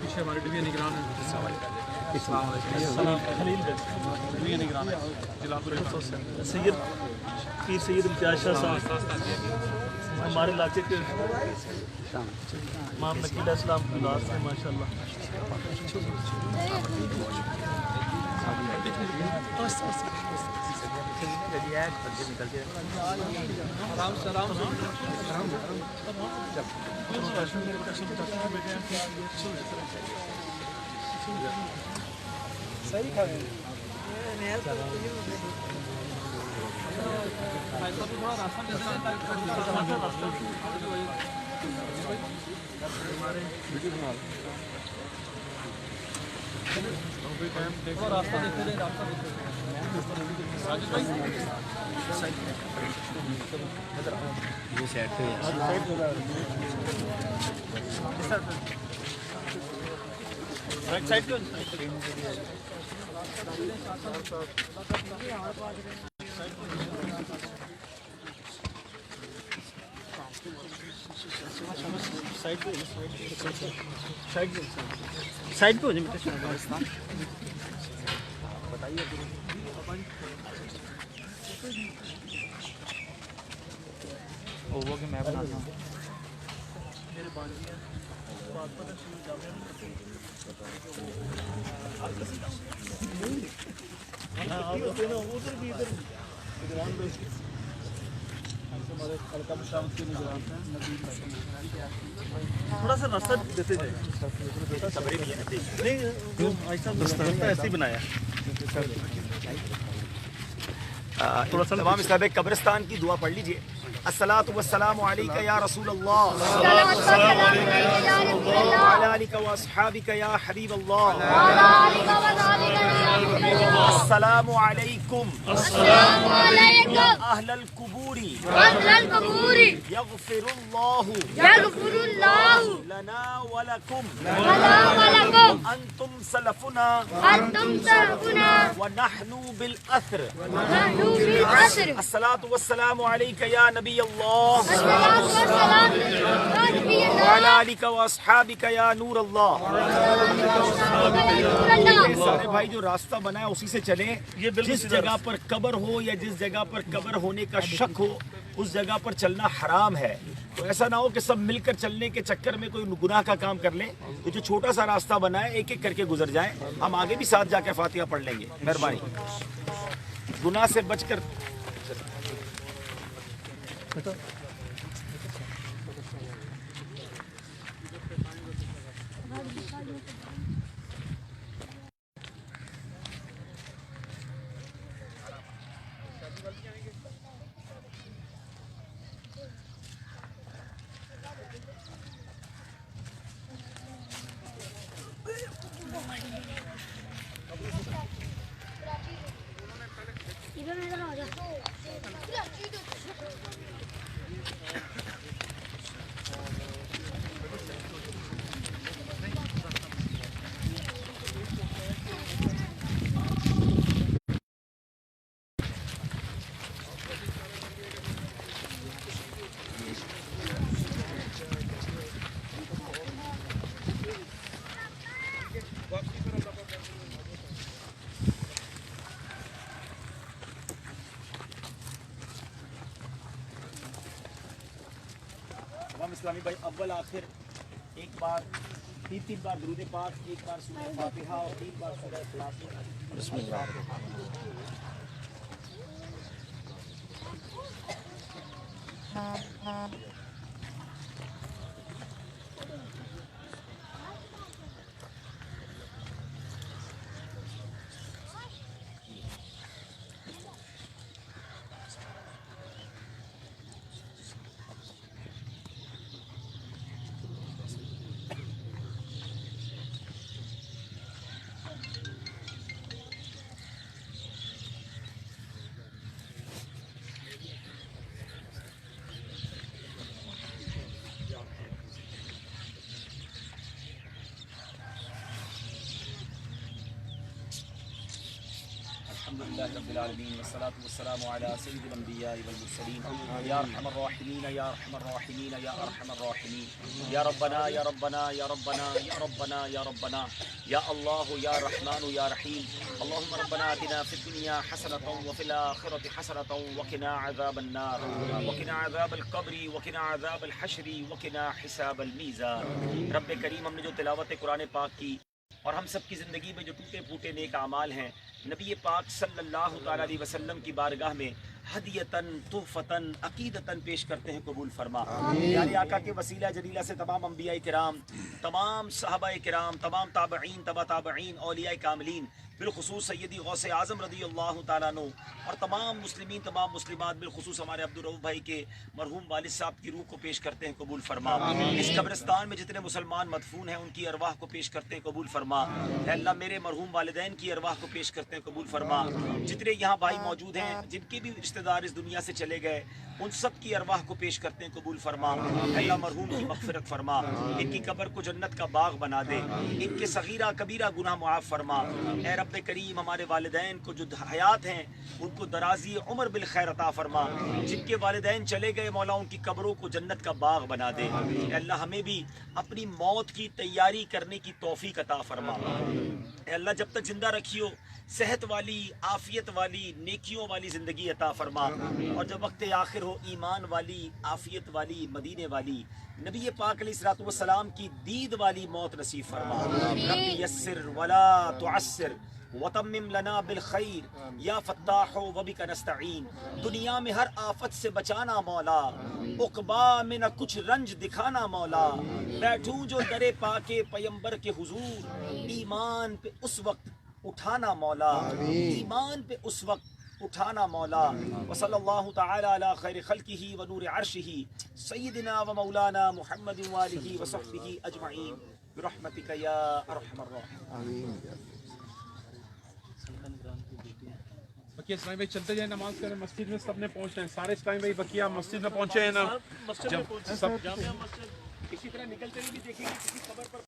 पीछे हमारे डिवीजन निगरान है सैयद पीर सैयद इम्तियाज शाह साहब हमारे इलाके के इमाम नकील इस्लाम की औलाद से माशाल्लाह। सही खड़े रास्ता देखते रहे, रास्ता देखते ये साइड पे राइट साइड पे साइड पे हो जाए बताइए। वो कि मैं बनाता हूँ थोड़ा सा रास्ता देते जाए, ऐसे ही बनाया। तमाम इस्लाम कब्रिस्तान की दुआ पढ़ लीजिए। अस्सलातु वस्सलामु अलैका या रसूलल्लाह अला आलिका व अस्हाबिका या हबीबल्लाह। अस्सलामु अलैकुम अहलल कुबूरी यगफिरुल्लाहु लना व लकुम अंतुम सलफुना व नहनु बिल अस्र। अस्सलातु वस्सलामु अलैका या नबी अल्लाह अला आलिका व अस्हाबिका या नूर अल्लाह। सारे भाई जो रास्ता बना है उसी से चलें। जिस जगह पर कब्र हो या जिस जगह पर कब्र होने का शक हो उस जगह पर चलना हराम है। तो ऐसा ना हो कि सब मिलकर चलने के चक्कर में कोई गुनाह का काम कर ले। तो जो छोटा सा रास्ता बना है एक एक करके गुजर जाएं। हम आगे भी साथ जाकर फातिहा पढ़ लेंगे। मेहरबानी, गुनाह से बचकर। इस्लामी भाई अव्वल आखिर एक बार तीन बार दुरूद पाक, एक बार सूरह फातिहा और 3 बार सूरह इखलास। बिस्मिल्लाह। अल्हम्दुलिल्लाहि रब्बिल आलमीन वस्सलातु वस्सलामु अला सय्यिदिल अंबिया वल मुरसलीन या अरहमर राहिमीन या अरहमर राहिमीन या अरहमर राहिमीन या रब्बना या रब्बना या रब्बना या रब्बना या रब्बना या अल्लाह या रहमान या रहीम अल्लाहुम्मा रब्बना आतिना फिद दुनिया हसनतन व फिल आखिरति हसनतन व क़िना अज़ाबन नार व क़िना अज़ाबल क़ब्रि व क़िना अज़ाबल हश्रि व क़िना हिसाबल मीज़ान। रब्बे करीम, हमने जो तिलावत कुरान पाक की और हम सब की ज़िंदगी में जो टूटे फूटे नेक अमाल हैं, नबी पाक सल्लल्लाहु तआला अलैहि वसल्लम की बारगाह में हदियतन तुहफ़तन अक़ीदतन पेश करते हैं, कबूल फरमा। यानी आका के वसीला जलीला से तमाम अंबिया किराम, तमाम सहाबा किराम, तमाम ताबईन, तबा ताबईन, औलिया कामिलीन, बिलखुसूस सैयदी गौसे आज़म रज़ियल्लाहु तआला अन्हु और तमाम मुस्लिमीन, तमाम मुस्लिमात, बिलखुसूस हमारे अब्दुल रऊफ़ भाई के मरहूम वालिद साहब की रूह को पेश करते हैं, कबूल फरमा। इस कब्रिस्तान में जितने मुसलमान मदफून हैं उनकी अरवाह को पेश करते हैं, कबूल फरमा। अल्लाह मेरे मरहूम वालिदैन की अरवाह को पेश करते हैं, कबूल फरमा। जितने यहाँ भाई मौजूद हैं, जिनके भी रिश्तेदार इस दुनिया से चले गए, उन सब की अरवाह को पेश करते हैं, कबूल फरमा। अल्लाह मरहूम की मग़फ़िरत फरमा, इनकी कब्र को जन्नत का बाग बना दे, इनके सगीरा कबीरा गुनाह मुआफ़ फरमा। ए रब्बे करीम, हमारे वालिदैन को जो हयात हैं उनको दराजी उम्र बिल खैर अता फरमा। जिनके वालिदैन चले गए, मौला उनकी कब्रों को जन्नत का बाग बना दे। अल्लाह हमें भी अपनी मौत की तैयारी करने की तौफीक अता फरमा। अल्लाह जब तक जिंदा रखियो, सेहत वाली, आफियत वाली, नेकियों वाली ज़िंदगी अता फरमा, और जब वक्त आखिर हो ईमान वाली, आफियत वाली, मदीने वाली, नबी पाक अलैहिस्सलातु वस्सलाम की दीद वाली मौत नसीब फरमा। रब्बी यस्सिर वला तुअस्सिर वतम्मिम लना बिल खैर या फत्ताहो वबिका नस्तईन। दुनिया में हर आफत से बचाना मौला, उक़बा में न कुछ रंज दिखाना मौला। बैठूं जो दरे पाके पैगंबर के हुजूर, ईमान पे उस वक्त उठाना मौला, ईमान पे उस वक्त उठाना मौला। व सल्लल्लाहु तआला अला खैर खल्क़िही व नूर अर्शिही सय्यिदिना व मौलाना मुहम्मद व आलिही व सहबिही अजमईन बिरहमतिका या अरहमर राहिमीन। बकिया इस्लामी भाई चलते जाए, नमाज करें, मस्जिद में सबने पहुंचना है, सारे इस्लामी भाई बकिया मस्जिद में पहुंचे हैं ना, मस्जिद में जब पहुंचे, सब जामिया मस्जिद। इसी तरह निकलते हुए भी देखेंगे किसी कब्र पर